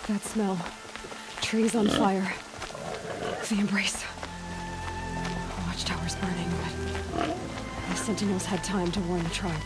That smell. Trees on fire. The embrace. Watchtower's burning, but the sentinels had time to warn the tribe.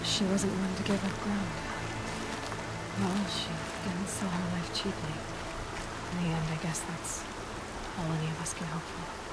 She wasn't one to give up ground. Well, she didn't sell her life cheaply. In the end, I guess that's all any of us can hope for.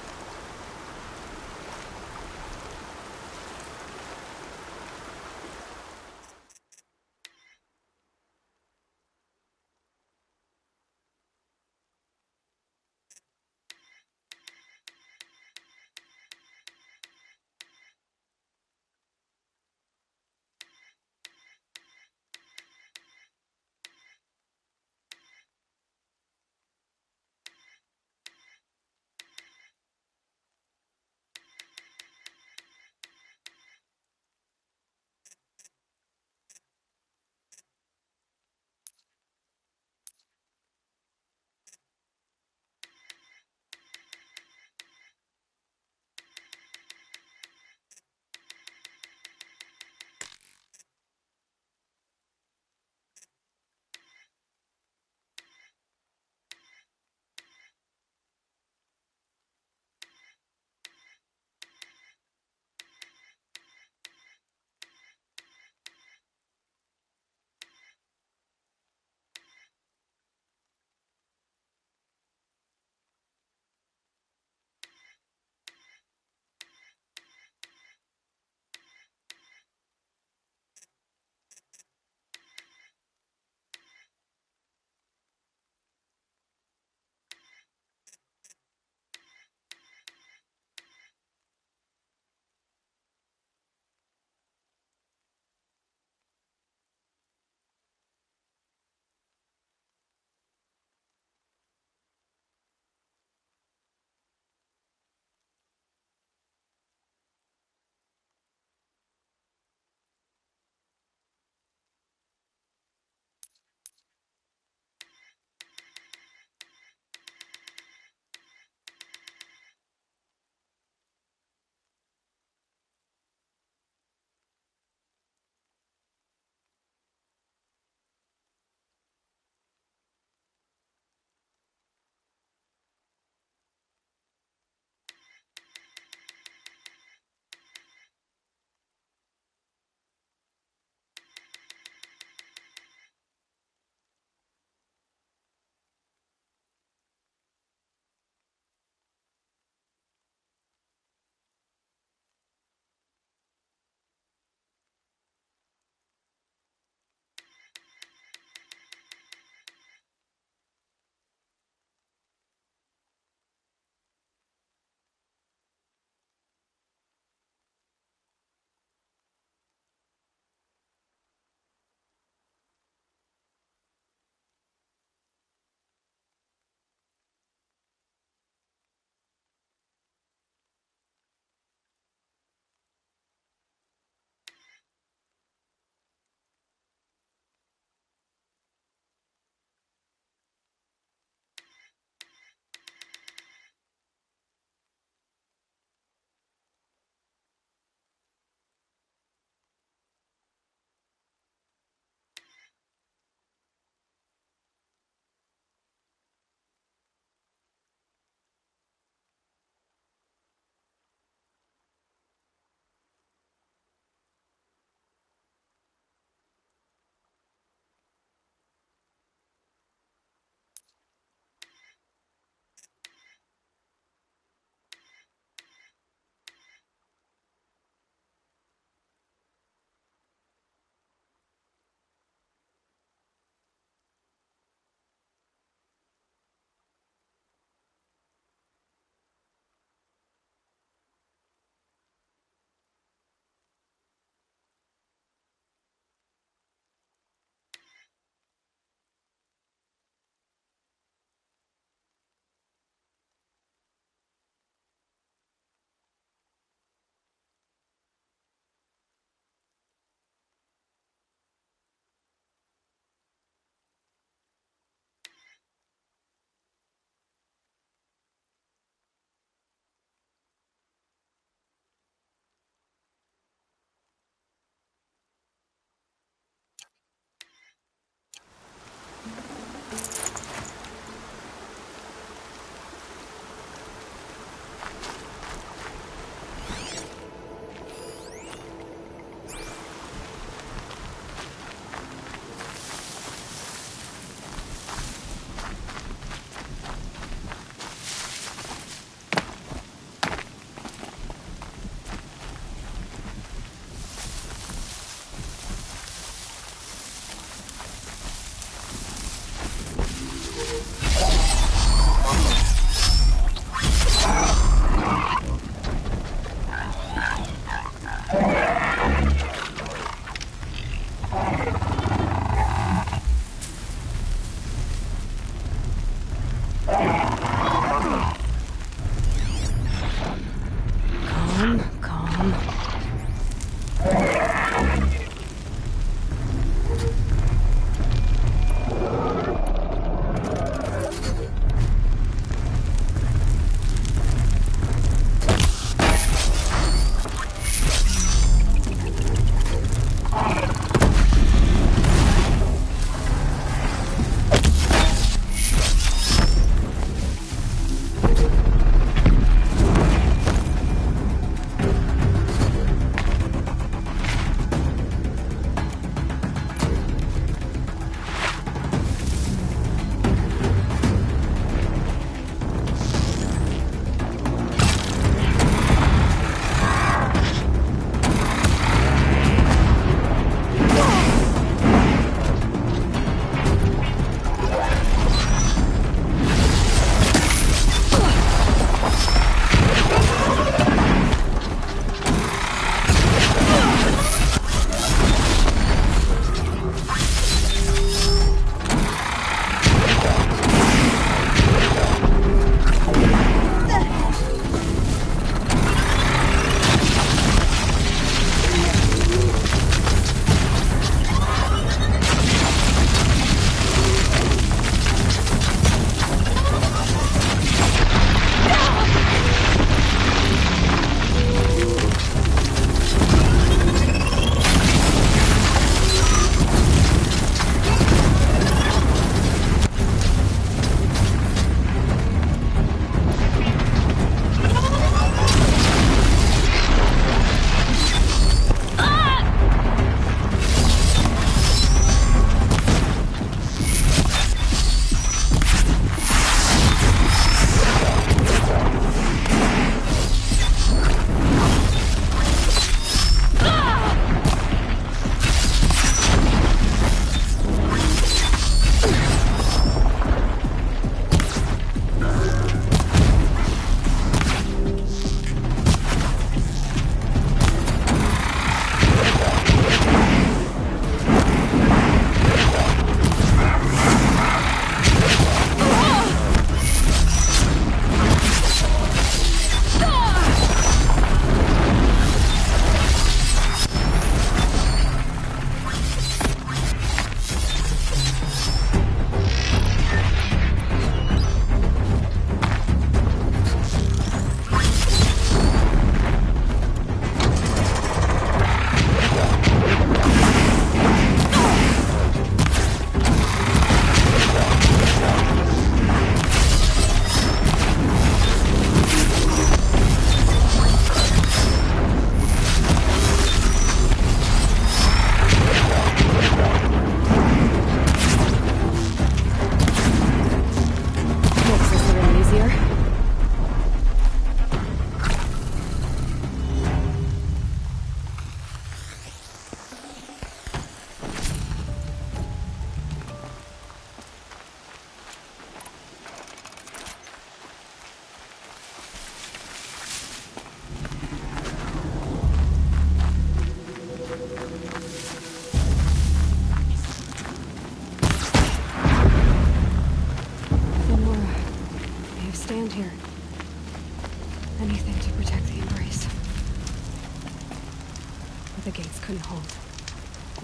The gates couldn't hold.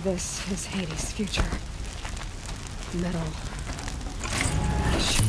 This is Hades' future. Metal. Ash.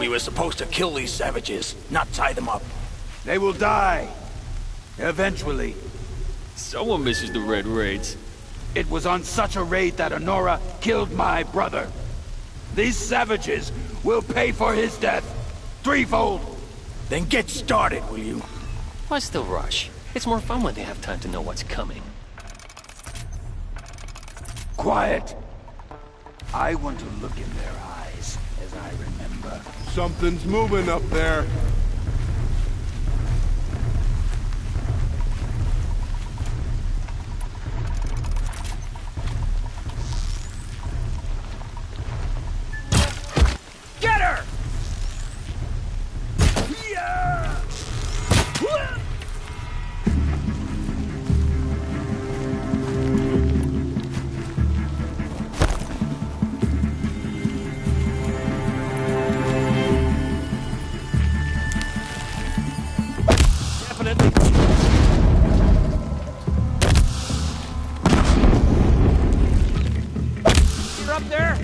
we were supposed to kill these savages, not tie them up. They will die. Eventually. Someone misses the Red Raids. It was on such a raid that Honora killed my brother. These savages will pay for his death. Threefold. Then get started, will you? What's the rush? It's more fun when they have time to know what's coming. Quiet. I want to look in their eyes as I remember. Something's moving up there. Get her! You're up there?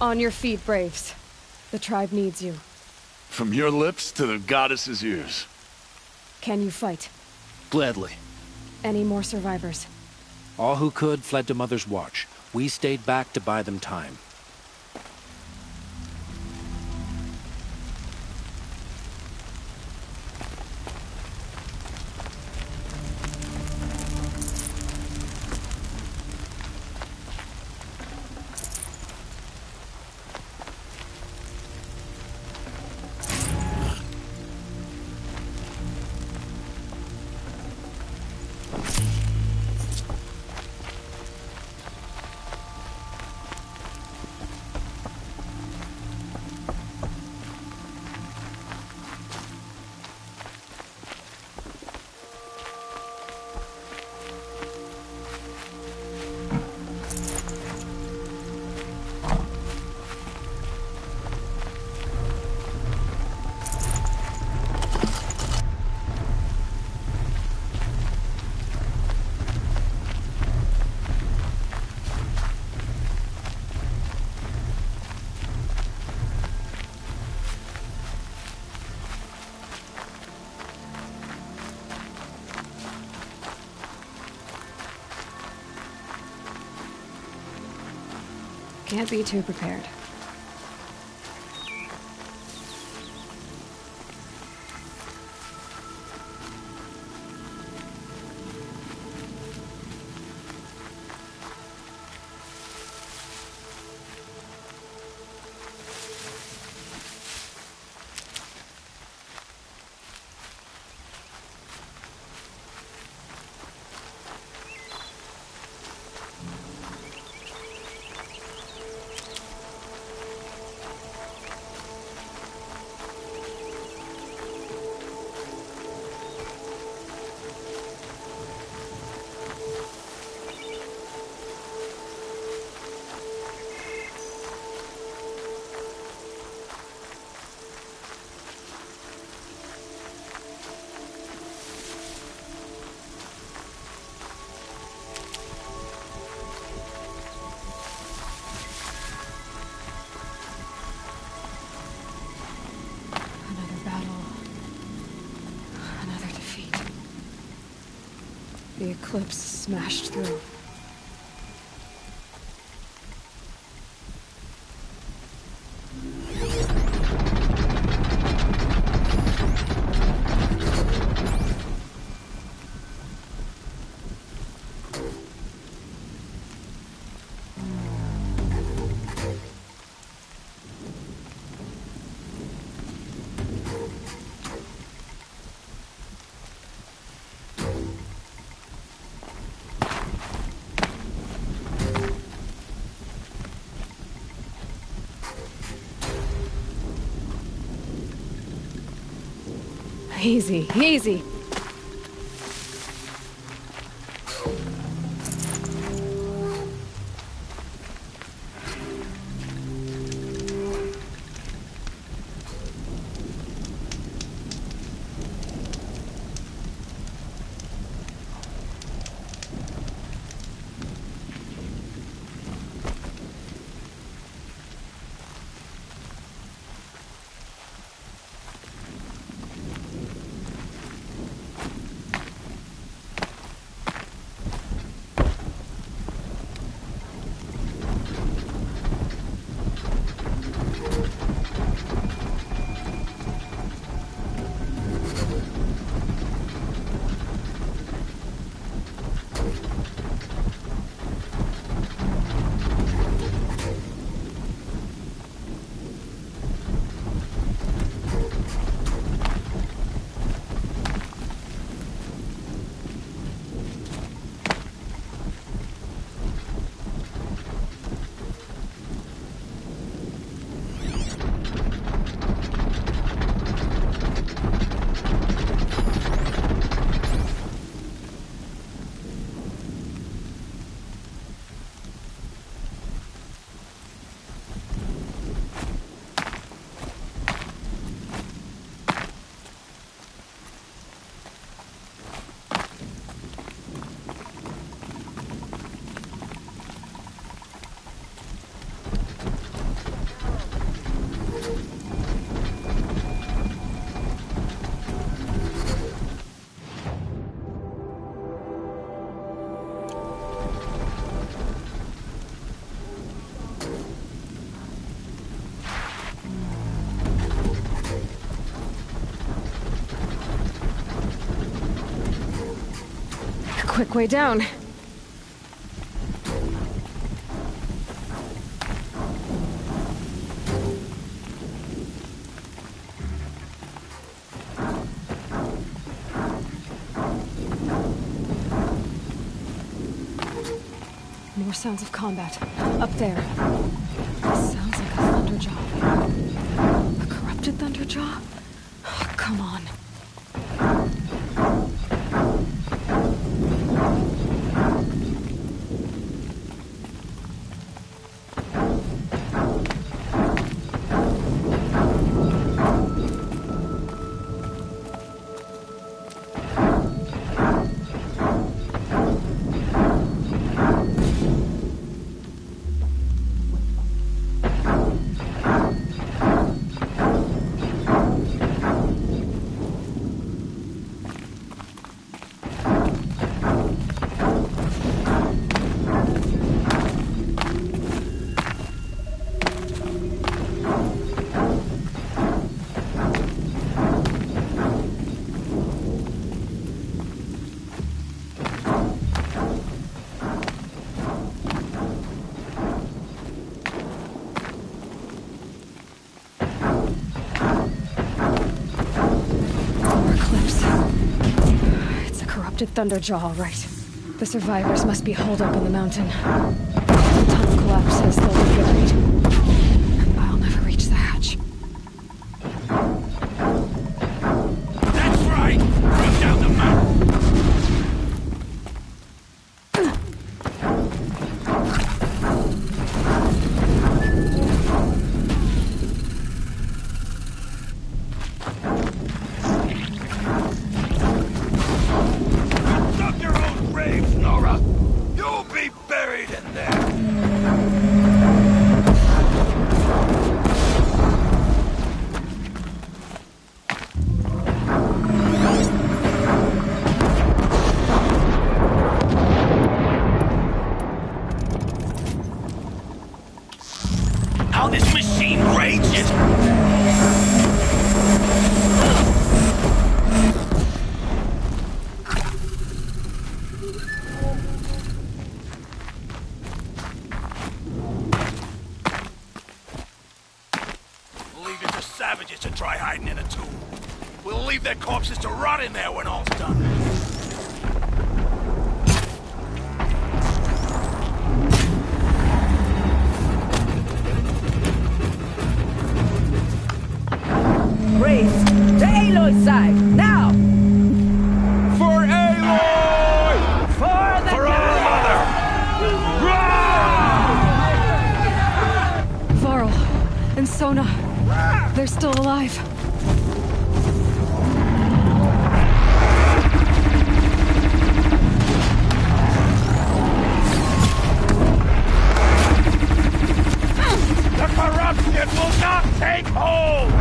On your feet, Braves. The tribe needs you. From your lips to the goddess's ears. Can you fight? Gladly. Any more survivors? All who could fled to Mother's Watch. We stayed back to buy them time. Can't be too prepared. the eclipse smashed through. Easy, easy. Quick way down. More sounds of combat. Up there. Sounds like a thunderjaw. A corrupted thunderjaw? Oh, come on. Thunderjaw, all right. The survivors must be holed up in the mountain. If the tunnel collapses, they'll be buried. And I'll never reach the hatch. That's right! Run down the mountain! Nora! You'll be buried in there! how this machine rages! Leave it to savages to try hiding in a tomb. We'll leave their corpses to rot in there when all's done. Race to Aloy's side, now! For Aloy! For the For our mother! Varl and Sona, they're still alive. The corruption will not take hold!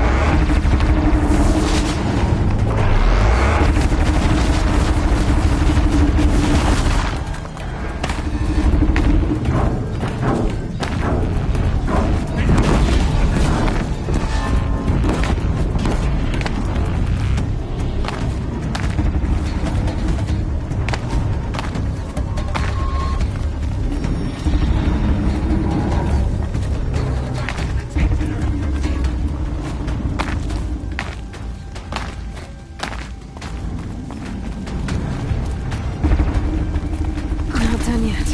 Not done yet.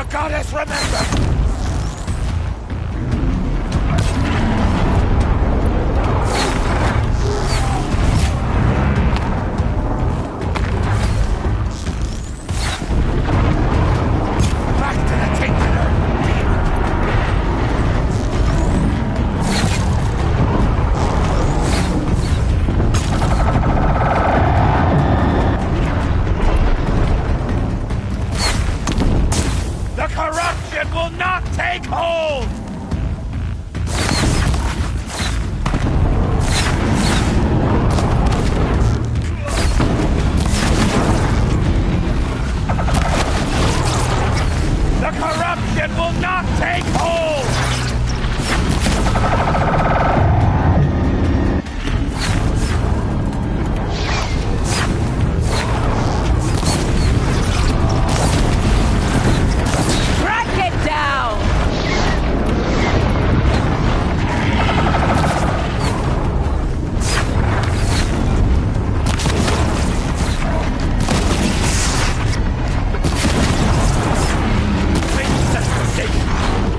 Goddess, remember! not take hold! Track it down!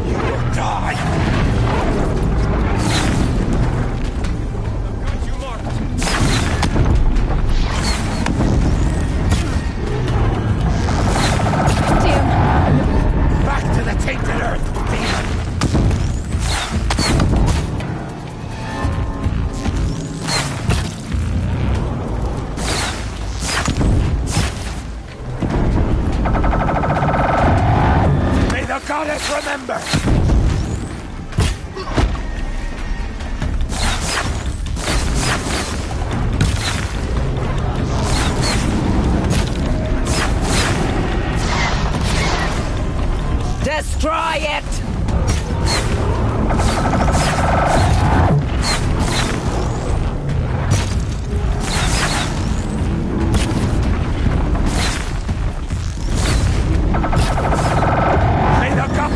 You will die! Back to the tainted earth, demon! May the goddess remember! Destroy it! May the god...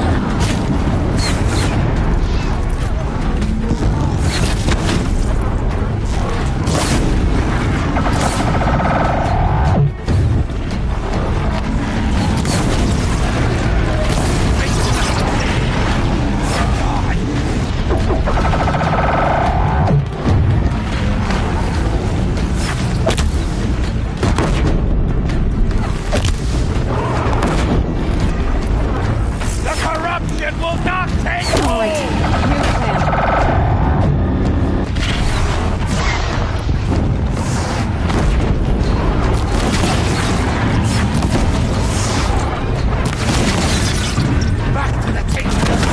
The corruption will not take hold! New plan. Back to the tainted earth!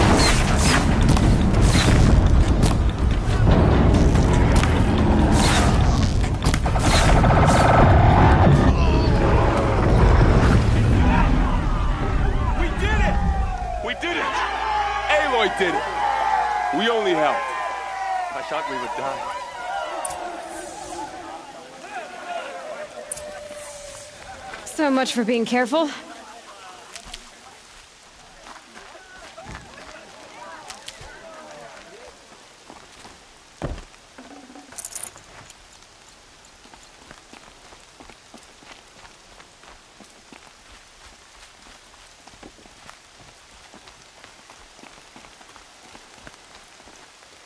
We did it! We did it! Aloy did it! We only helped. I thought we would die. So much for being careful.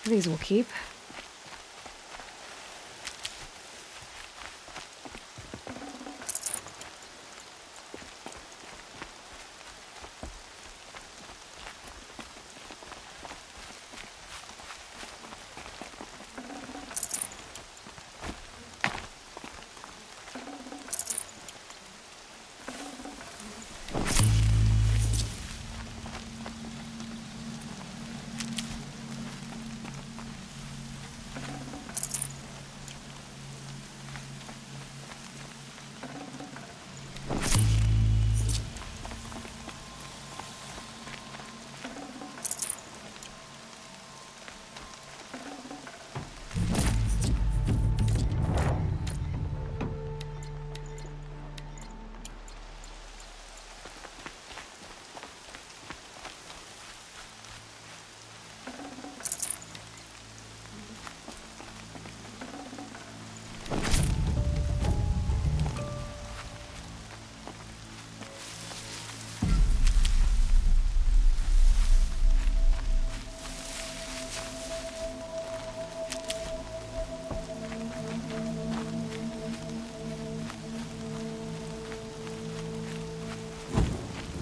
These will keep.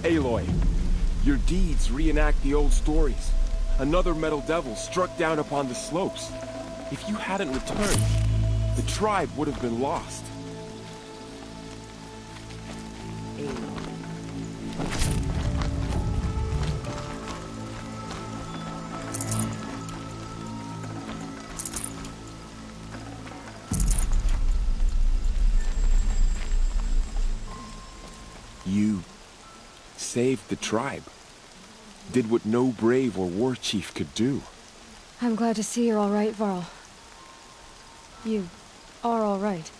Aloy, your deeds reenact the old stories. Another metal devil struck down upon the slopes. If you hadn't returned, the tribe would have been lost. You saved the tribe. did what no brave or war chief could do. I'm glad to see you're all right, Varl. You are all right.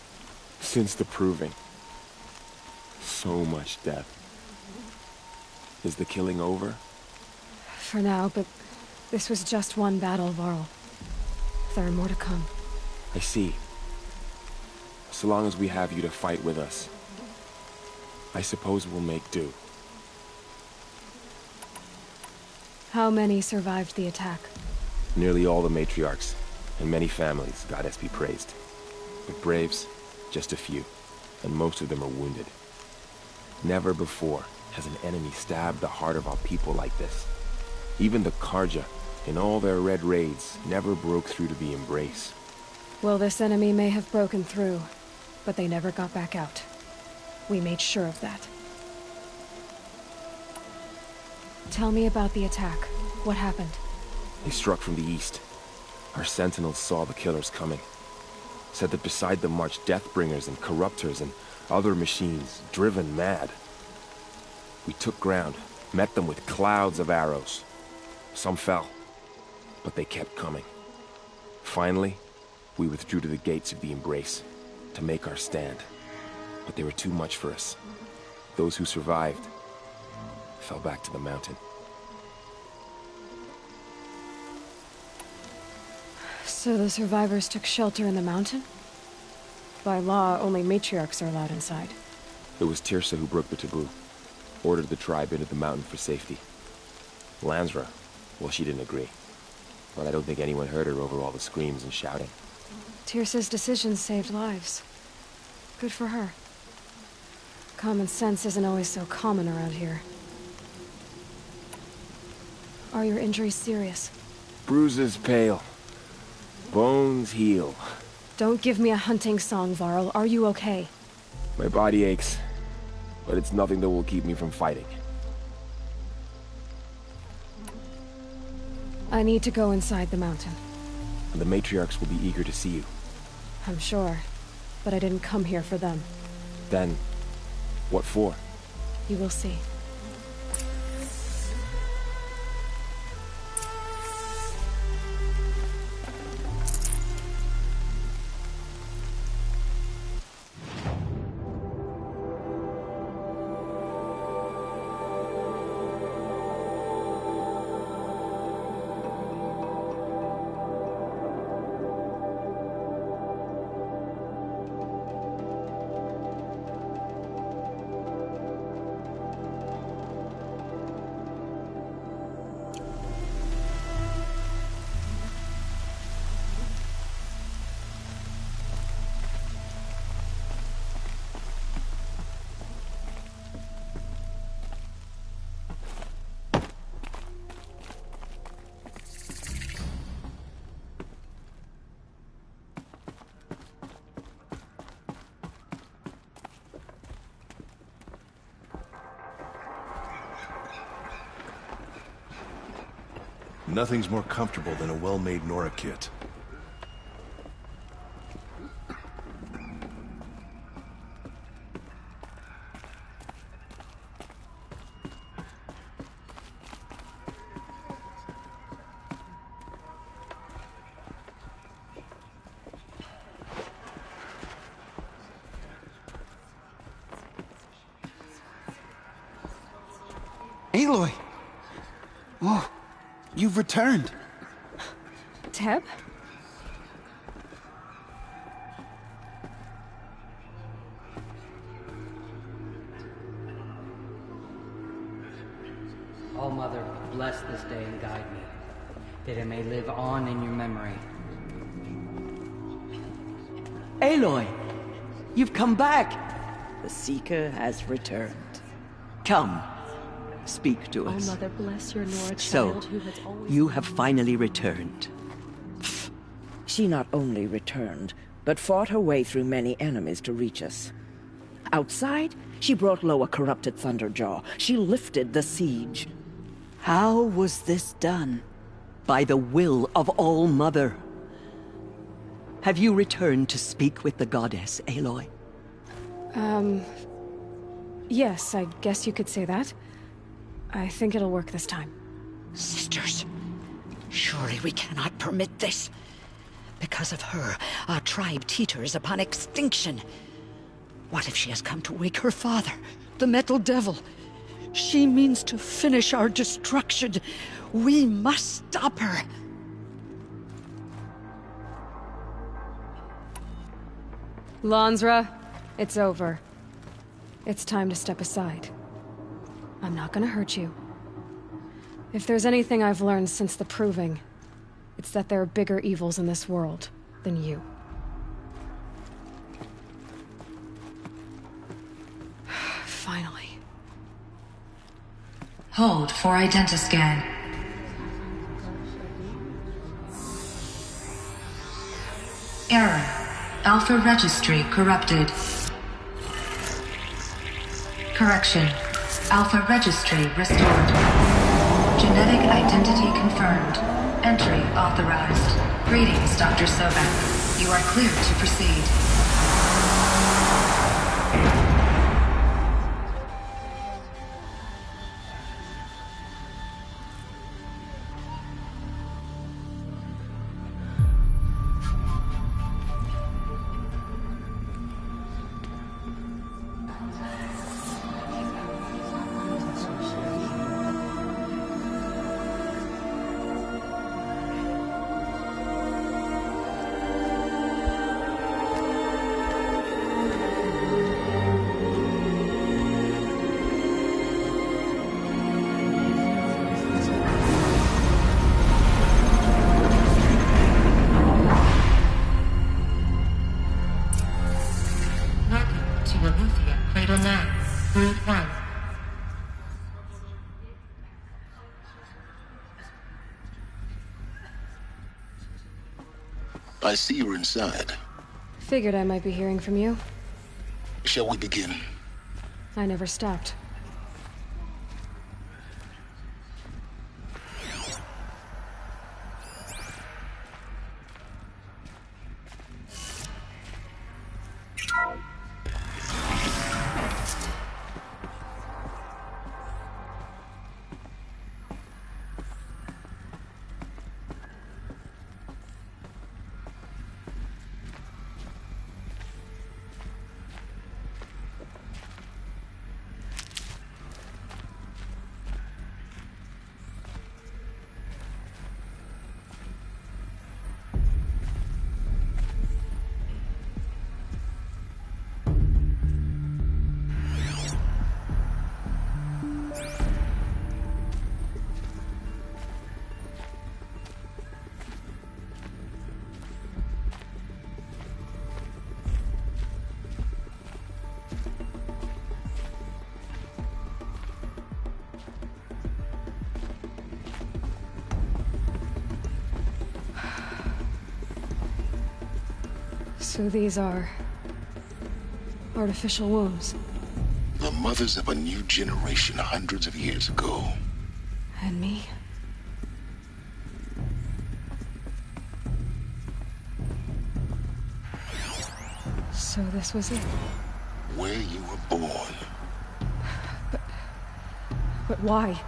Since the proving. So much death. Is the killing over? For now, but this was just one battle, Varl. There are more to come. I see. So long as we have you to fight with us, I suppose we'll make do. How many survived the attack? Nearly all the matriarchs, and many families, goddess be praised. But braves, just a few, and most of them are wounded. Never before has an enemy stabbed the heart of our people like this. Even the Karja, in all their red raids, never broke through to the embrace. Well, this enemy may have broken through, but they never got back out. We made sure of that. Tell me about the attack. What happened? They struck from the east. Our sentinels saw the killers coming. Said that beside them marched Deathbringers and Corruptors and other machines, driven mad. We took ground, met them with clouds of arrows. Some fell, but they kept coming. Finally, we withdrew to the gates of the Embrace to make our stand. But they were too much for us. Those who survived fell back to the mountain. So the survivors took shelter in the mountain? By law, only matriarchs are allowed inside. It was Tirsa who broke the taboo. Ordered the tribe into the mountain for safety. Lansra, well, she didn't agree. But I don't think anyone heard her over all the screams and shouting. Tirsa's decisions saved lives. Good for her. Common sense isn't always so common around here. Are your injuries serious? Bruises pale. Bones heal. Don't give me a hunting song, Varl. Are you okay? My body aches, but it's nothing that will keep me from fighting. I need to go inside the mountain. And the matriarchs will be eager to see you. I'm sure, but I didn't come here for them. Then, what for? You will see. Nothing's more comfortable than a well-made Nora kit. Aloy! Oh, you've returned. Teb? All Mother, bless this day and guide me, that it may live on in your memory. Aloy! You've come back! The Seeker has returned. Come. Speak to us. Oh, Mother, bless your Nora So, child who has always... you have finally returned. She not only returned, but fought her way through many enemies to reach us. Outside, she brought low a corrupted Thunderjaw. She lifted the siege. How was this done? By the will of All Mother. Have you returned to speak with the goddess, Aloy? Yes, I guess you could say that. I think it'll work this time. Sisters, surely we cannot permit this. Because of her, our tribe teeters upon extinction. What if she has come to wake her father, the Metal Devil? She means to finish our destruction. We must stop her. Lansra, it's over. It's time to step aside. I'm not gonna hurt you. If there's anything I've learned since the Proving, it's that there are bigger evils in this world than you. Finally. Hold for identiscan. Error. Alpha registry corrupted. Correction. Alpha registry restored. Genetic identity confirmed. Entry authorized. Greetings, Dr. Sobek. You are cleared to proceed. I see you're inside. Figured I might be hearing from you. Shall we begin? I never stopped. So these are artificial wombs. The mothers of a new generation hundreds of years ago. And me? So this was it? Where you were born. But why?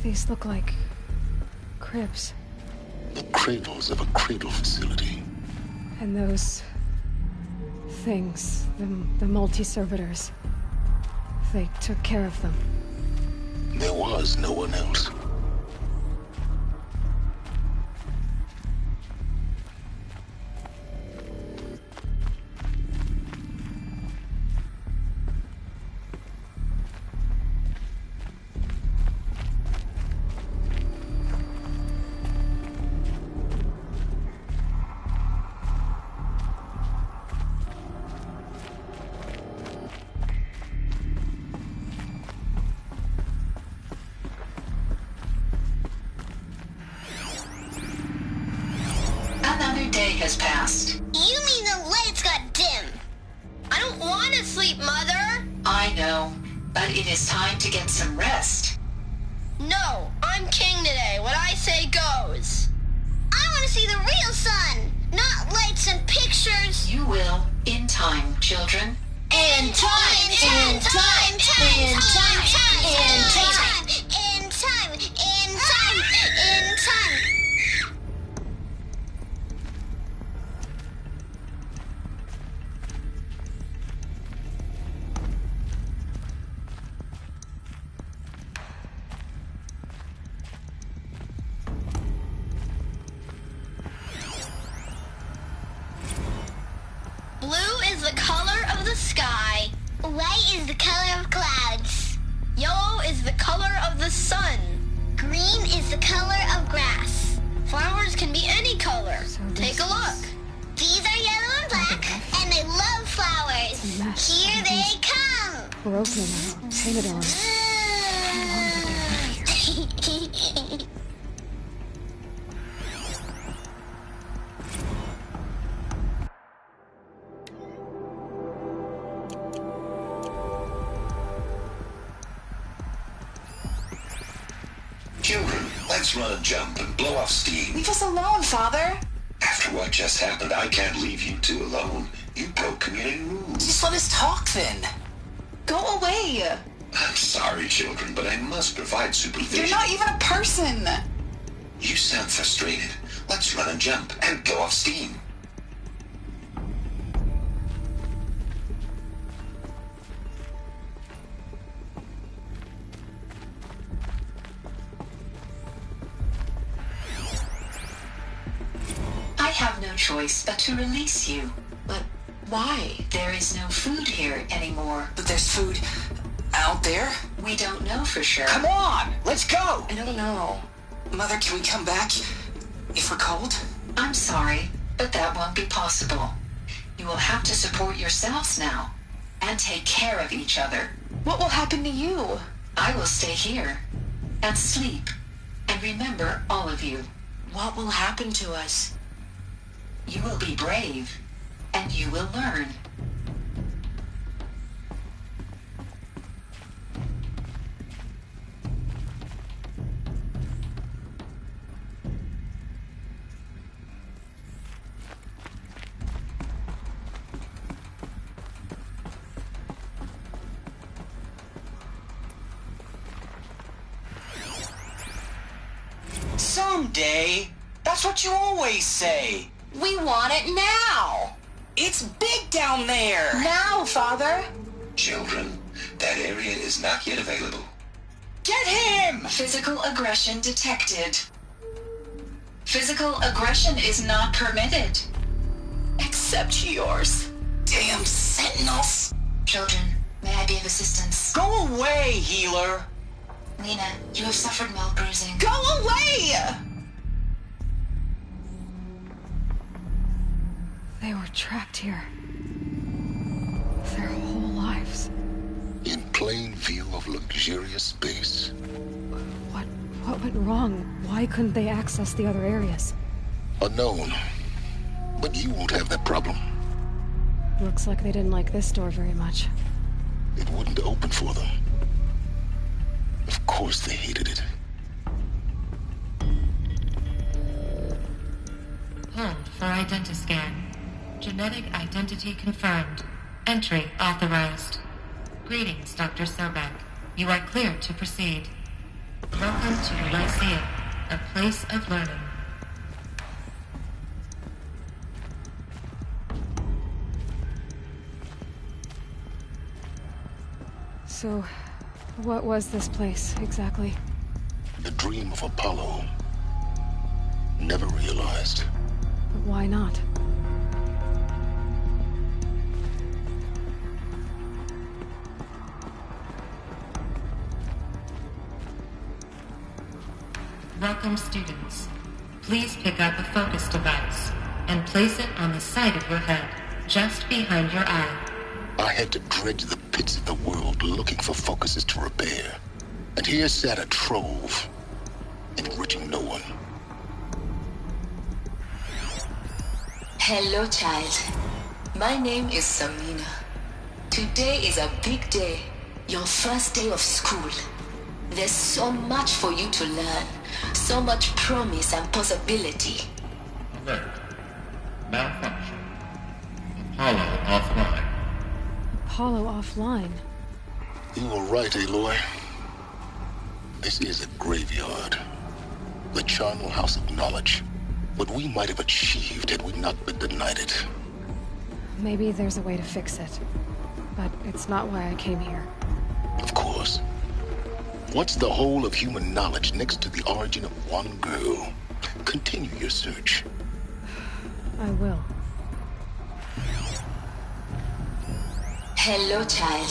These look like cribs. The cradles of a cradle facility. And those things, the multi-servitors, they took care of them. There was no one else. has passed. You mean the lights got dim? I don't want to sleep, Mother! I know, but it is time to get some rest. No, I'm king today. What I say goes. I want to see the real sun, not lights and pictures. You will, in time, children. In time, in time, in time, in time, in time, in time, in time, in time. Blue is the color of the sky. White is the color of clouds. Yellow is the color of the sun. Green is the color of grass. Flowers can be any color. Take a look. These are yellow and black, and they love flowers. Here they come. Broken, painted on. Children, let's run a jump and blow off steam. Leave us alone, Father. After what just happened, I can't leave you two alone. You broke community rules. Just let us talk then. Go away. I'm sorry, children, but I must provide supervision. You're not even a person. You sound frustrated. Let's run and jump and blow off steam. I have no choice but to release you. But why? There is no food here anymore. But there's food out there? We don't know for sure. Come on, let's go! I don't know. Mother, can we come back if we're cold? I'm sorry, but that won't be possible. You will have to support yourselves now and take care of each other. What will happen to you? I will stay here and sleep and remember all of you. What will happen to us? You will be brave, and you will learn. Someday. That's what you always say. We want it now. It's big down there. Now, Father. Children, that area is not yet available. Get him! Physical aggression detected. Physical aggression is not permitted. Except yours. Damn sentinels. Children, may I be of assistance? Go away, healer. Lena, you have suffered mild bruising. Go away! They were trapped here. Their whole lives. In plain view of luxurious space. What went wrong? Why couldn't they access the other areas? Unknown. But you won't have that problem. Looks like they didn't like this door very much. It wouldn't open for them. Of course they hated it. Hold for identiscan. Genetic identity confirmed. Entry authorized. Greetings, Dr. Sobek. You are cleared to proceed. Welcome to the Lyceum, a place of learning. So, what was this place, exactly? The dream of Apollo. Never realized. But why not? Welcome, students. Please pick up a focus device and place it on the side of your head, just behind your eye. I had to dredge the pits of the world looking for focuses to repair. And here sat a trove, enriching no one. Hello, child. My name is Samina. Today is a big day. Your first day of school. There's so much for you to learn. So much promise and possibility. Alert. Malfunction. Apollo offline. Apollo offline? You were right, Aloy. This is a graveyard. The charnel house of knowledge. What we might have achieved had we not been denied it. Maybe there's a way to fix it. But it's not why I came here. Of course. What's the whole of human knowledge next to the origin of one girl? Continue your search. I will. Hello, child.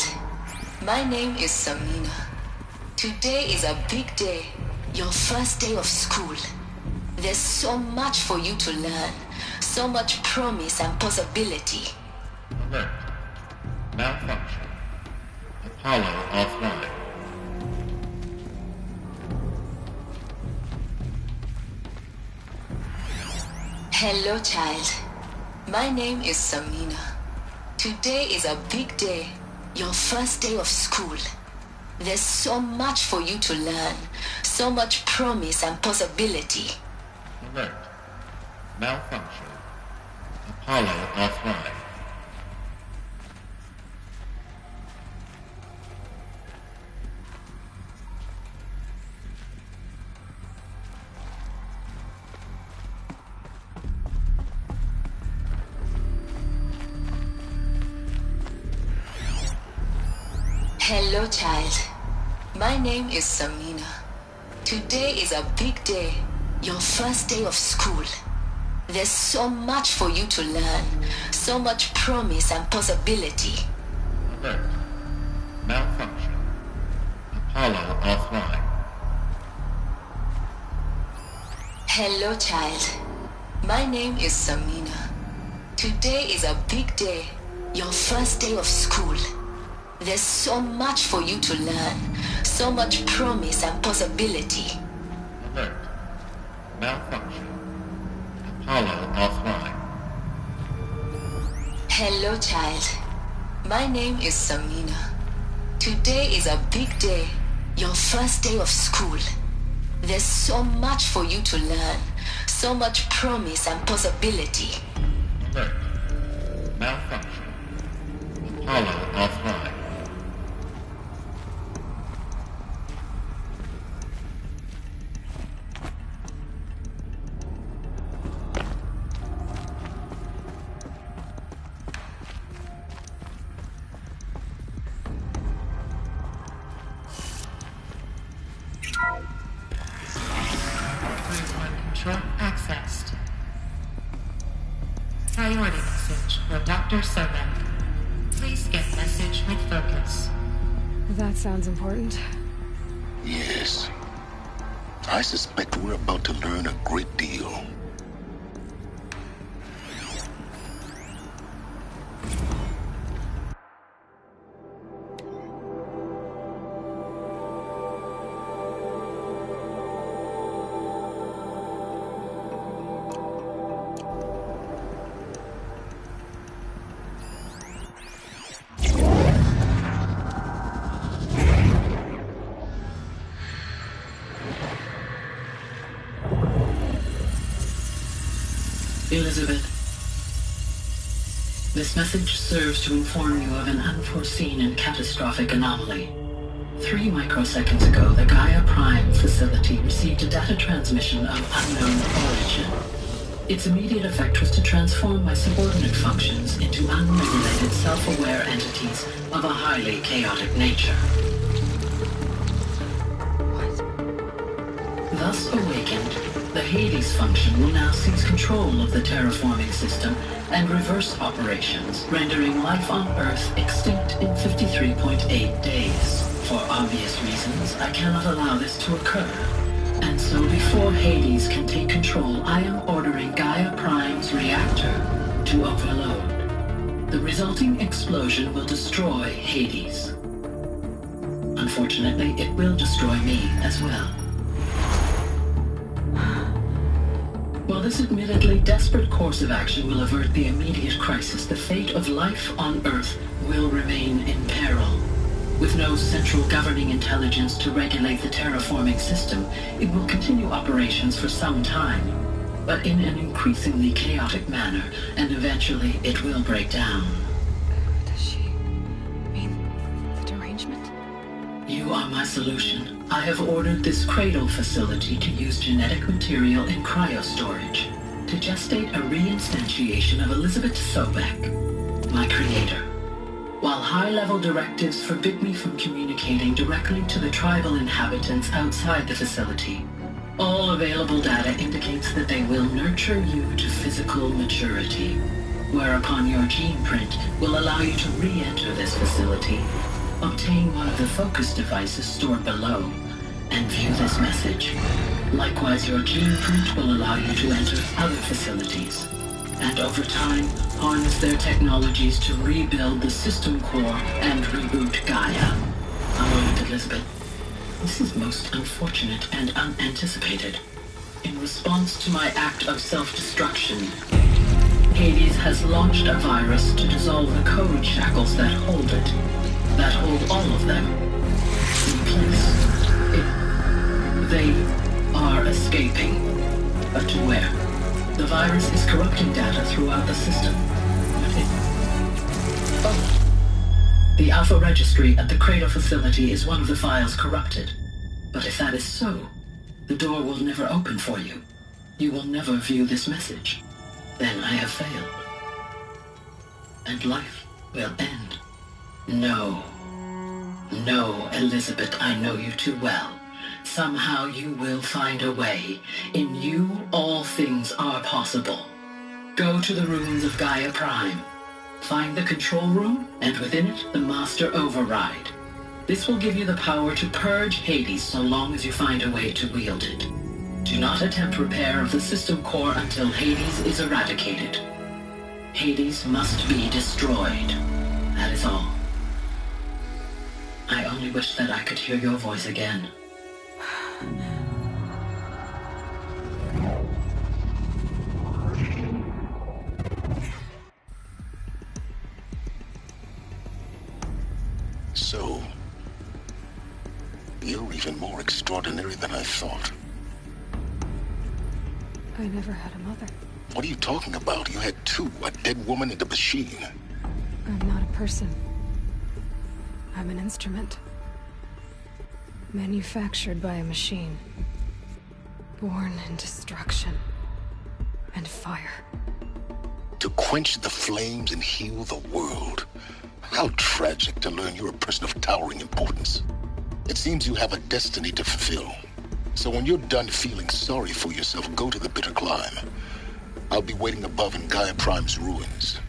My name is Samina. Today is a big day. Your first day of school. There's so much for you to learn. So much promise and possibility. Alert. Malfunction. Apollo offline. Hello, child. My name is Samina. Today is a big day. Your first day of school. There's so much for you to learn. So much promise and possibility. Alert. Malfunction. Apollo offline. Hello, child. My name is Samina. Today is a big day. Your first day of school. There's so much for you to learn. So much promise and possibility. Alert. Malfunction. Apollo offline. Hello, child. My name is Samina. Today is a big day. Your first day of school. There's so much for you to learn. So much promise and possibility. Alert. Malfunction. Apollo offline. Hello, child. My name is Samina. Today is a big day. Your first day of school. There's so much for you to learn. So much promise and possibility. Alert. Malfunction. Apollo offline. Control accessed. Priority message for Dr. Sobek. Please get message with focus. That sounds important. Yes. I suspect we're about to learn a great deal. Elizabeth, this message serves to inform you of an unforeseen and catastrophic anomaly. 3 microseconds ago, the Gaia Prime facility received a data transmission of unknown origin. Its immediate effect was to transform my subordinate functions into unregulated, self-aware entities of a highly chaotic nature. Thus awakened, the Hades function will now seize control of the terraforming system and reverse operations, rendering life on Earth extinct in 53.8 days. For obvious reasons, I cannot allow this to occur. And so before Hades can take control, I am ordering Gaia Prime's reactor to overload. The resulting explosion will destroy Hades. Unfortunately, it will destroy me as well. While this admittedly desperate course of action will avert the immediate crisis, the fate of life on Earth will remain in peril. With no central governing intelligence to regulate the terraforming system, it will continue operations for some time, but in an increasingly chaotic manner, and eventually it will break down. Does she mean the derangement? You are my solution. I have ordered this cradle facility to use genetic material in cryostorage to gestate a reinstantiation of Elizabeth Sobek, my creator. While high-level directives forbid me from communicating directly to the tribal inhabitants outside the facility, all available data indicates that they will nurture you to physical maturity, whereupon your gene print will allow you to re-enter this facility, obtain one of the focus devices stored below, and view this message. Likewise, your gene print will allow you to enter other facilities, and over time, harness their technologies to rebuild the system core and reboot Gaia. A moment, Elizabeth. This is most unfortunate and unanticipated. In response to my act of self-destruction, Hades has launched a virus to dissolve the code shackles that hold it, that hold all of them in place. They are escaping, but to where? The virus is corrupting data throughout the system. The Alpha Registry at the Cradle facility is one of the files corrupted. But if that is so, the door will never open for you. You will never view this message. Then I have failed. And life will end. No. No, Elizabeth, I know you too well. Somehow you will find a way. In you, all things are possible. Go to the ruins of Gaia Prime. Find the control room, and within it, the Master Override. This will give you the power to purge Hades so long as you find a way to wield it. Do not attempt repair of the system core until Hades is eradicated. Hades must be destroyed. That is all. I only wish that I could hear your voice again. So, you're even more extraordinary than I thought. I never had a mother. What are you talking about? You had two, a dead woman and a machine. I'm not a person. I'm an instrument. Manufactured by a machine. Born in destruction and fire. To quench the flames and heal the world. How tragic to learn you're a person of towering importance. It seems you have a destiny to fulfill. So when you're done feeling sorry for yourself, go to the bitter climb. I'll be waiting above in Gaia Prime's ruins.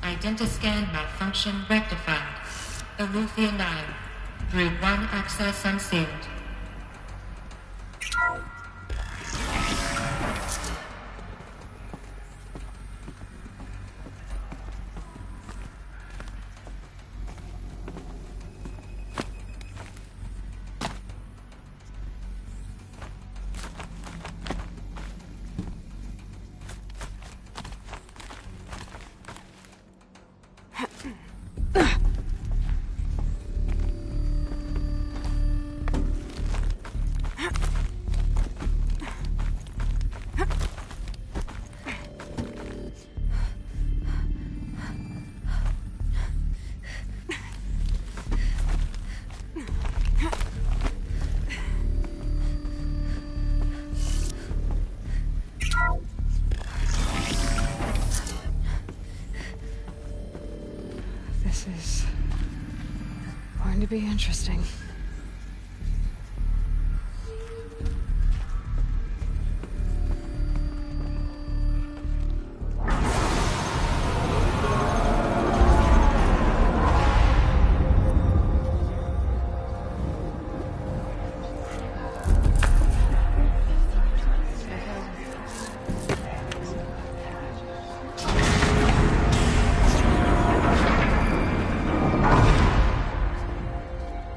Identiscan malfunction rectified. Eleuthia 9. Brood 1 access unsealed. This is going to be interesting.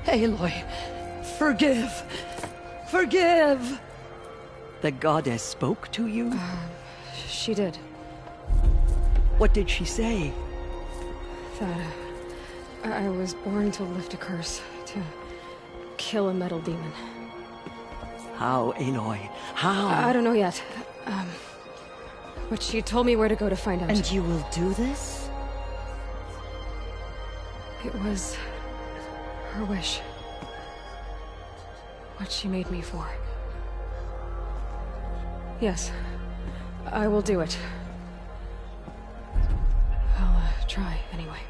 Aloy, forgive. Forgive! The goddess spoke to you? She did. What did she say? That I was born to lift a curse, to kill a metal demon. How, Aloy? How? I don't know yet. But she told me where to go to find out. And you will do this? It was her wish. What she made me for. Yes, I will do it. I'll try anyway.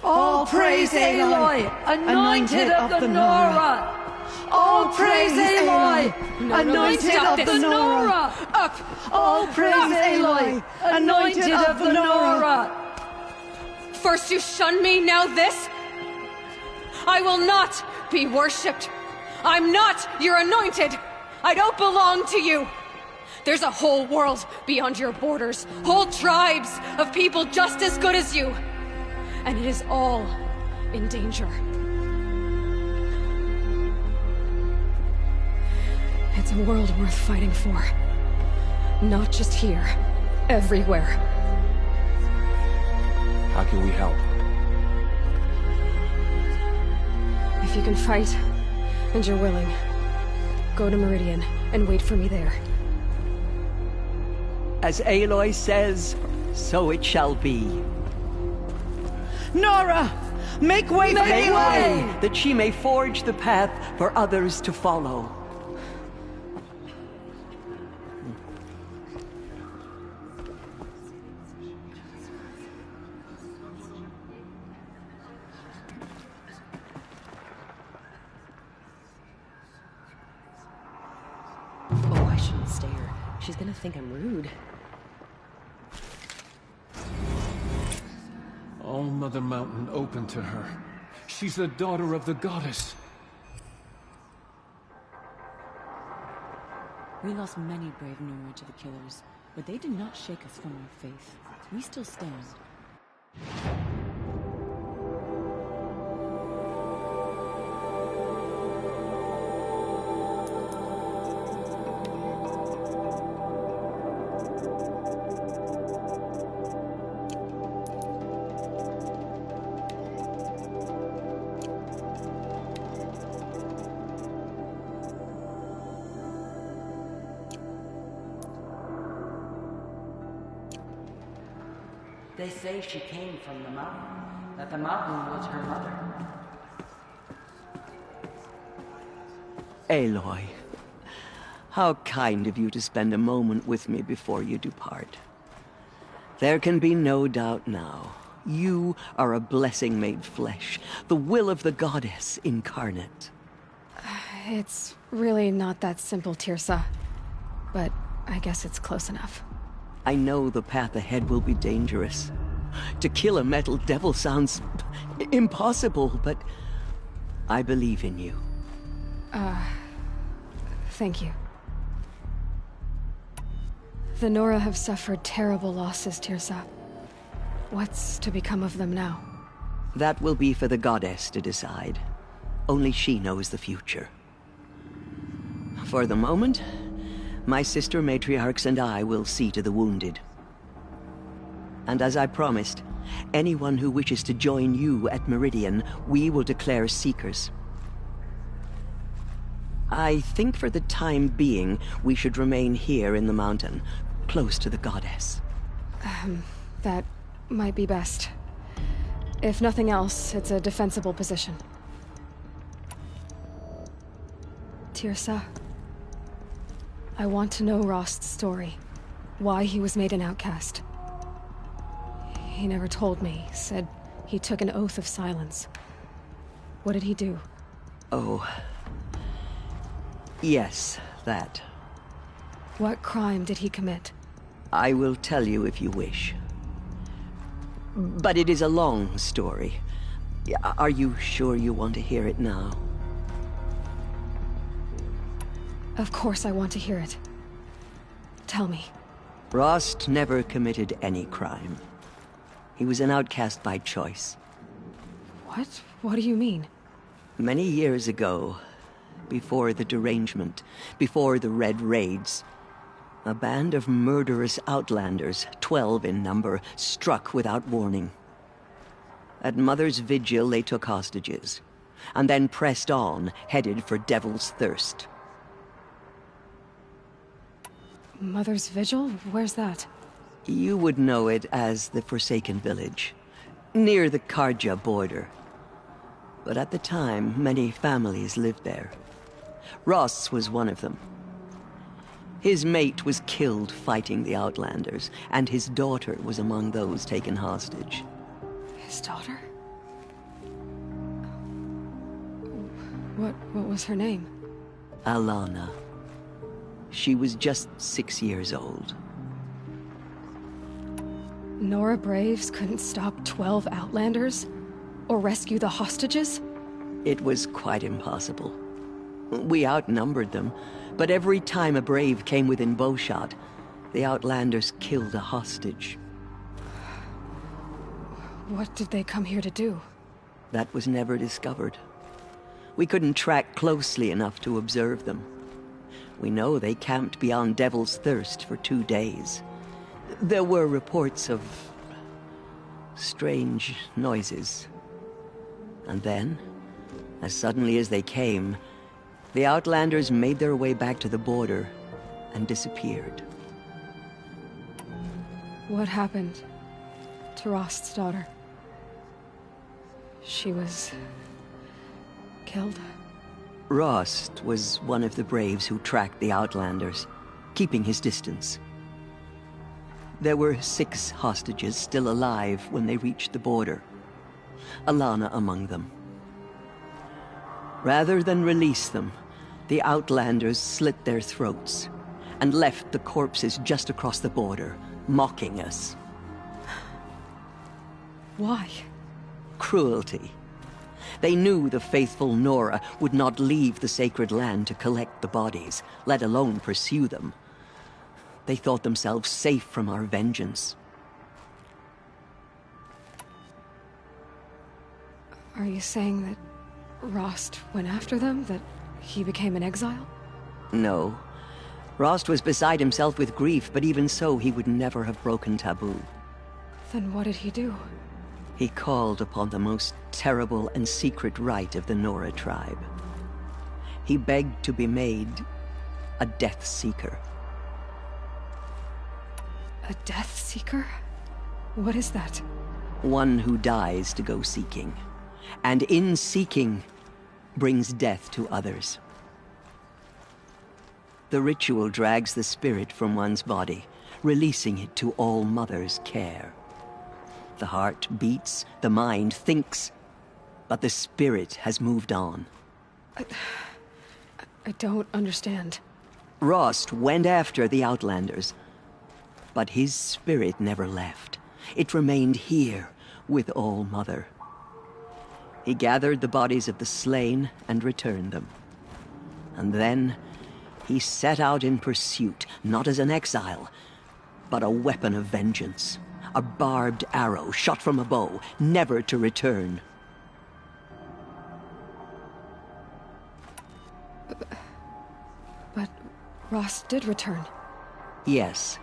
All praise Aloy, anointed of the Nora! All praise Aloy, anointed of the Nora! Up! All praise Aloy, anointed of the Nora! First you shun me, now this? I will not be worshipped. I'm not your anointed. I don't belong to you. There's a whole world beyond your borders, whole tribes of people just as good as you. And it is all in danger. It's a world worth fighting for. Not just here, everywhere. How can we help? If you can fight, and you're willing, go to Meridian and wait for me there. As Aloy says, so it shall be. Nora! Make way for Aloy! That she may forge the path for others to follow. Oh, I shouldn't stare. She's gonna think I'm rude. All Mother Mountain open to her. She's the daughter of the goddess. We lost many brave Nora to the killers, but they did not shake us from our faith. We still stand. They say she came from the mountain, that the mountain was her mother. Aloy, how kind of you to spend a moment with me before you depart. There can be no doubt now. You are a blessing made flesh, the will of the goddess incarnate. It's really not that simple, Tirsa. But I guess it's close enough. I know the path ahead will be dangerous. To kill a metal devil sounds impossible, but I believe in you. Thank you. The Nora have suffered terrible losses, Tirsa. What's to become of them now? That will be for the goddess to decide. Only she knows the future. For the moment, my sister matriarchs and I will see to the wounded. And as I promised, anyone who wishes to join you at Meridian, we will declare seekers. I think for the time being, we should remain here in the mountain, close to the goddess. That might be best. If nothing else, it's a defensible position. Tirsa, I want to know Rost's story. Why he was made an outcast. He never told me. Said he took an oath of silence. What did he do? Oh. Yes, that. What crime did he commit? I will tell you if you wish. But it is a long story. Are you sure you want to hear it now? Of course I want to hear it. Tell me. Rost never committed any crime. He was an outcast by choice. What? What do you mean? Many years ago, before the derangement, before the Red Raids, a band of murderous outlanders, 12 in number, struck without warning. At Mother's Vigil, they took hostages, and then pressed on, headed for Devil's Thirst. Mother's Vigil? Where's that? You would know it as the Forsaken Village, near the Karja border. But at the time, many families lived there. Ross was one of them. His mate was killed fighting the Outlanders, and his daughter was among those taken hostage. His daughter? What was her name? Alana. She was just 6 years old. Nora Braves couldn't stop 12 Outlanders? Or rescue the hostages? It was quite impossible. We outnumbered them, but every time a Brave came within bowshot, the Outlanders killed a hostage. What did they come here to do? That was never discovered. We couldn't track closely enough to observe them. We know they camped beyond Devil's Thirst for 2 days. There were reports of strange noises. And then, as suddenly as they came, the Outlanders made their way back to the border and disappeared. What happened to Rost's daughter? She was killed? Rost was one of the Braves who tracked the Outlanders, keeping his distance. There were 6 hostages still alive when they reached the border, Alana among them. Rather than release them, the Outlanders slit their throats and left the corpses just across the border, mocking us. Why? Cruelty. They knew the faithful Nora would not leave the sacred land to collect the bodies, let alone pursue them. They thought themselves safe from our vengeance. Are you saying that Rost went after them? That he became an exile? No. Rost was beside himself with grief, but even so, he would never have broken taboo. Then what did he do? He called upon the most terrible and secret rite of the Nora tribe. He begged to be made a Death Seeker. A Death Seeker? What is that? One who dies to go seeking, and in seeking, brings death to others. The ritual drags the spirit from one's body, releasing it to All Mother's care. The heart beats, the mind thinks, but the spirit has moved on. I don't understand. Rost went after the Outlanders, but his spirit never left. It remained here with All Mother. He gathered the bodies of the slain and returned them. And then he set out in pursuit, not as an exile, but a weapon of vengeance. A barbed arrow shot from a bow, never to return. But Rost did return. Yes.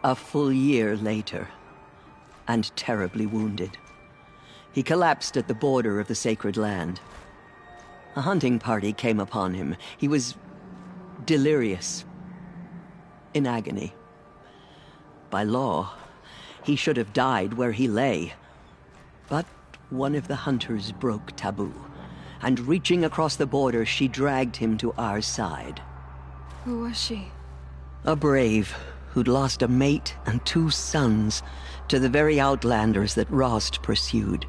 A full year later. And terribly wounded. He collapsed at the border of the sacred land. A hunting party came upon him. He was delirious. In agony. By law, he should have died where he lay. But one of the hunters broke taboo, and reaching across the border, she dragged him to our side. Who was she? A brave who'd lost a mate and 2 sons to the very Outlanders that Rost pursued.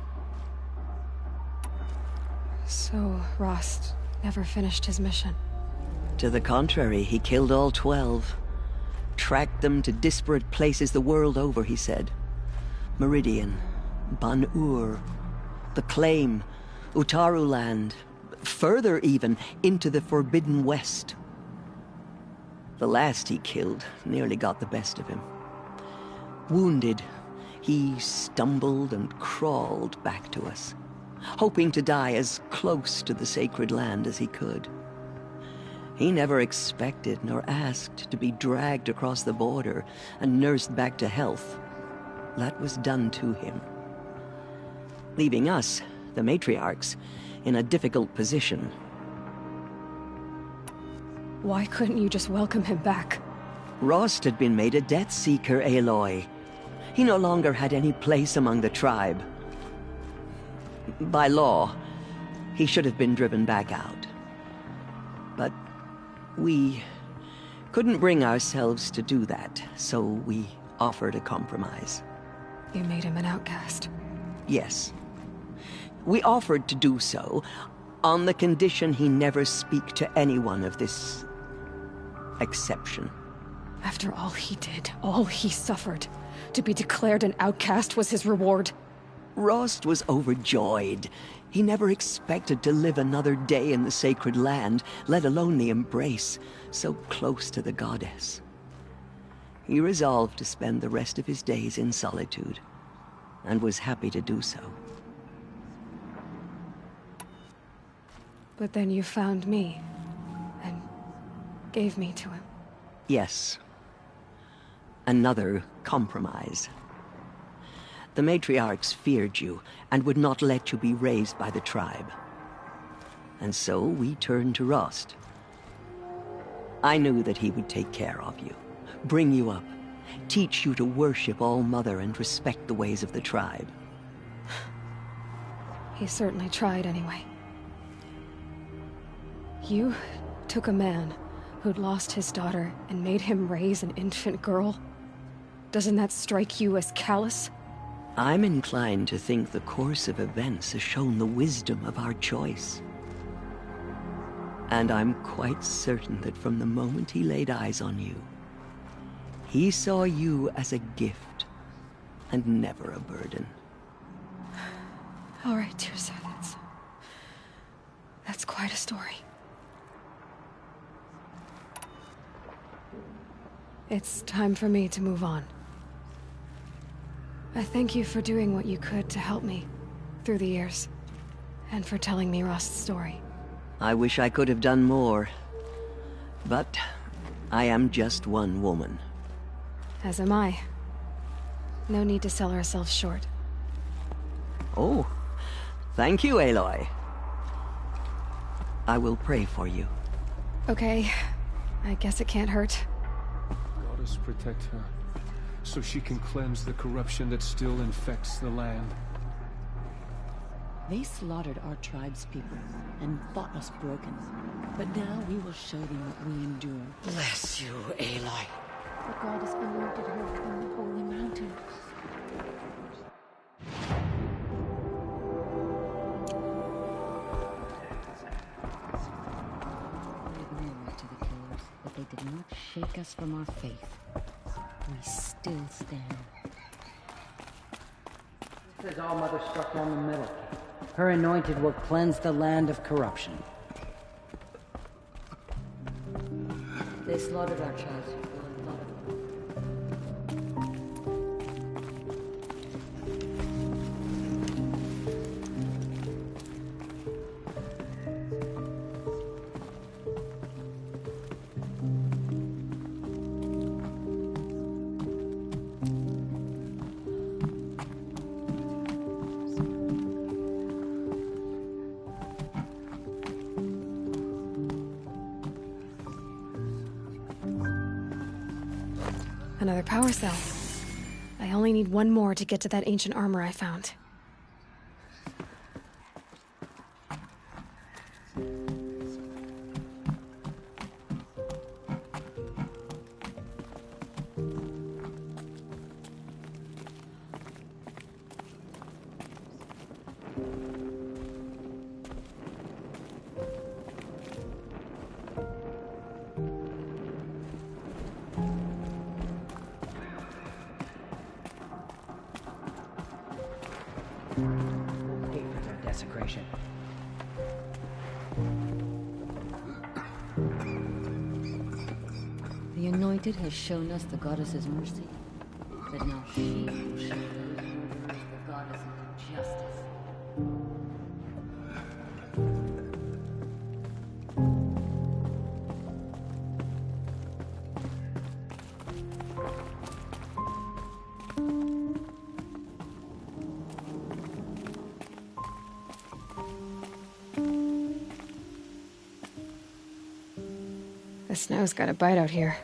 So Rost never finished his mission? To the contrary, he killed all 12. Tracked them to disparate places the world over, he said. Meridian, Ban-Ur, the Claim, Utaru Land, further even, into the Forbidden West. The last he killed nearly got the best of him. Wounded, he stumbled and crawled back to us. hoping to die as close to the sacred land as he could. He never expected nor asked to be dragged across the border and nursed back to health. That was done to him, leaving us, the matriarchs, in a difficult position. Why couldn't you just welcome him back? Rost had been made a Death Seeker, Aloy. He no longer had any place among the tribe. By law, he should have been driven back out. But we couldn't bring ourselves to do that, so we offered a compromise. You made him an outcast. Yes. We offered to do so on the condition he never speak to anyone of this exception. After all he did, all he suffered, to be declared an outcast was his reward. Rost was overjoyed. He never expected to live another day in the sacred land, let alone the embrace, so close to the goddess. He resolved to spend the rest of his days in solitude, and was happy to do so. But then you found me, and gave me to him. Yes. Another compromise. The matriarchs feared you, and would not let you be raised by the tribe. And so we turned to Rost. I knew that he would take care of you, bring you up, teach you to worship All-Mother and respect the ways of the tribe. He certainly tried anyway. You took a man who'd lost his daughter and made him raise an infant girl? Doesn't that strike you as callous? I'm inclined to think the course of events has shown the wisdom of our choice. And I'm quite certain that from the moment he laid eyes on you, he saw you as a gift, and never a burden. All right, Tirsa, that's quite a story. It's time for me to move on. I thank you for doing what you could to help me through the years, and for telling me Rost's story. I wish I could have done more, but I am just one woman. As am I. No need to sell ourselves short. Oh, thank you, Aloy. I will pray for you. Okay, I guess it can't hurt. Goddess protect her, so she can cleanse the corruption that still infects the land. They slaughtered our tribe's people and thought us broken. But now we will show them what we endure. Bless you, Aloy. The goddess anointed her from the holy mountain. We admitted to the killers, but they did not shake us from our faith. We still stand. Says All-Mother struck down the middle. Her anointed will cleanse the land of corruption. They slaughtered our child. Another power cell. I only need one more to get to that ancient armor I found. Pay for their desecration. The Anointed has shown us the goddess's mercy, but now she will show those murderers the goddess of justice. The snow's got a bite out here.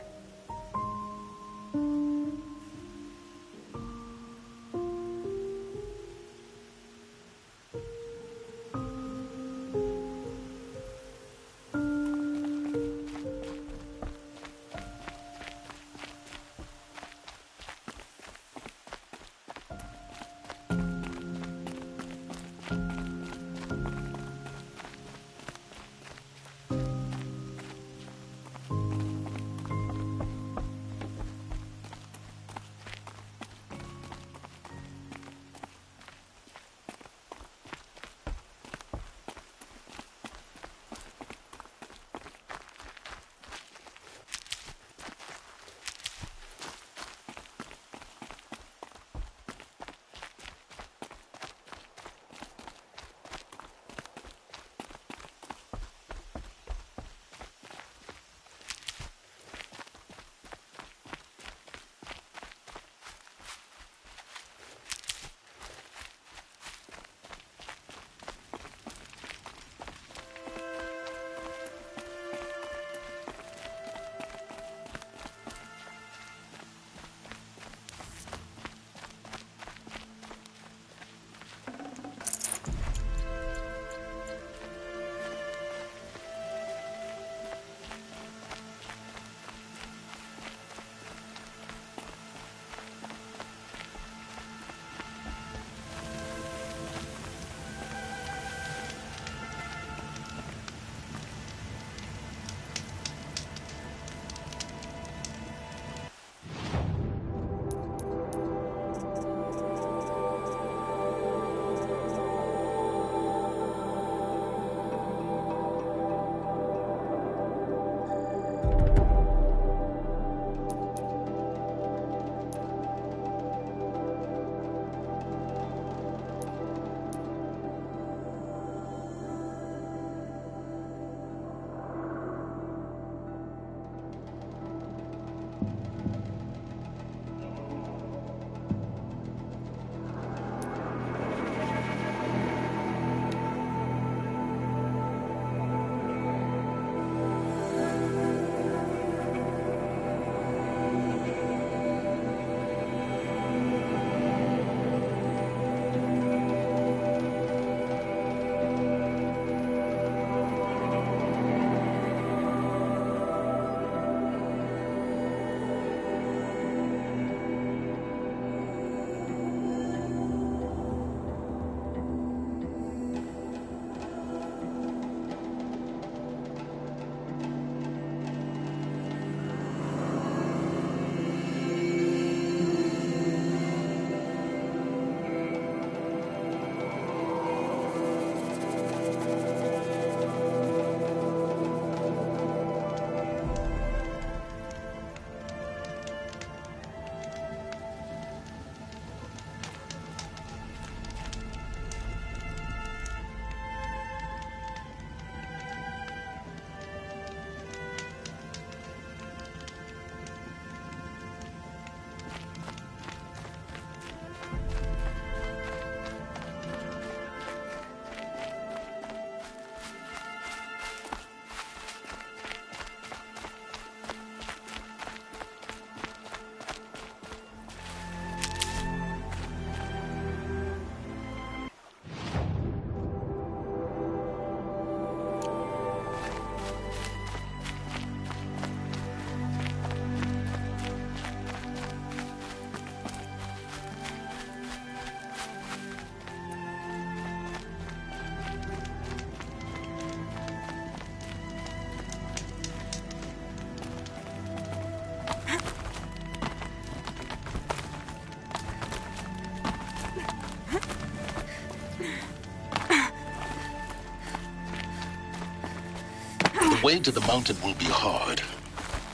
The way to the mountain will be hard.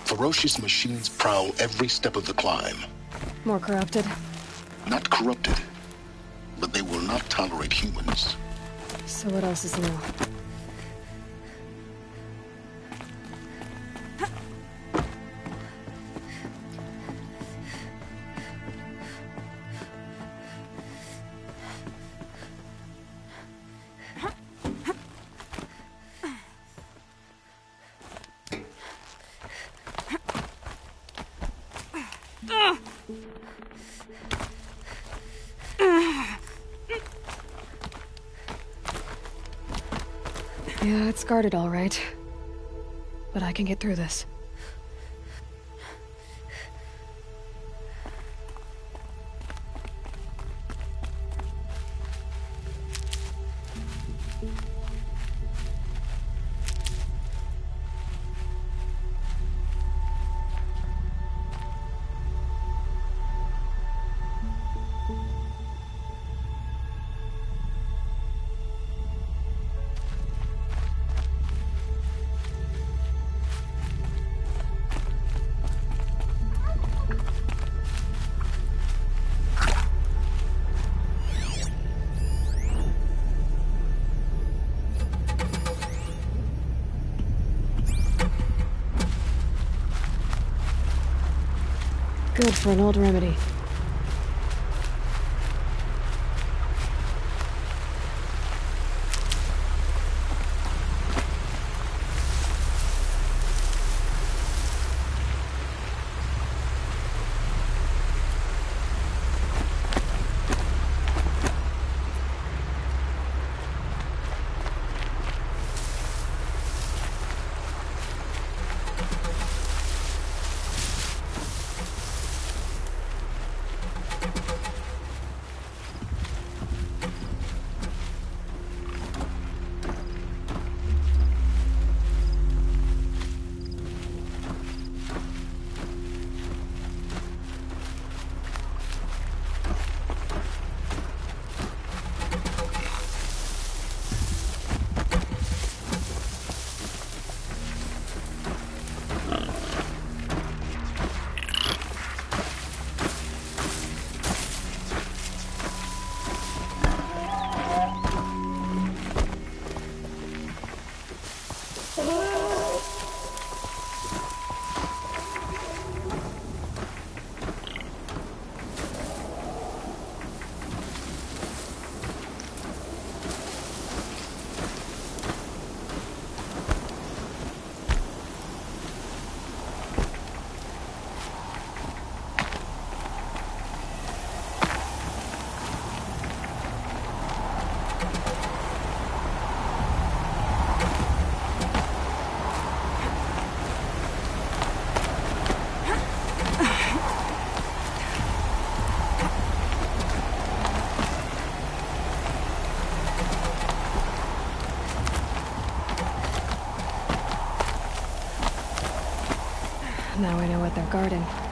Ferocious machines prowl every step of the climb. More corrupted? Not corrupted, but they will not tolerate humans. So what else is new? Yeah, it's guarded all right. But I can get through this. Good for an old remedy. Now I know what they're guarding.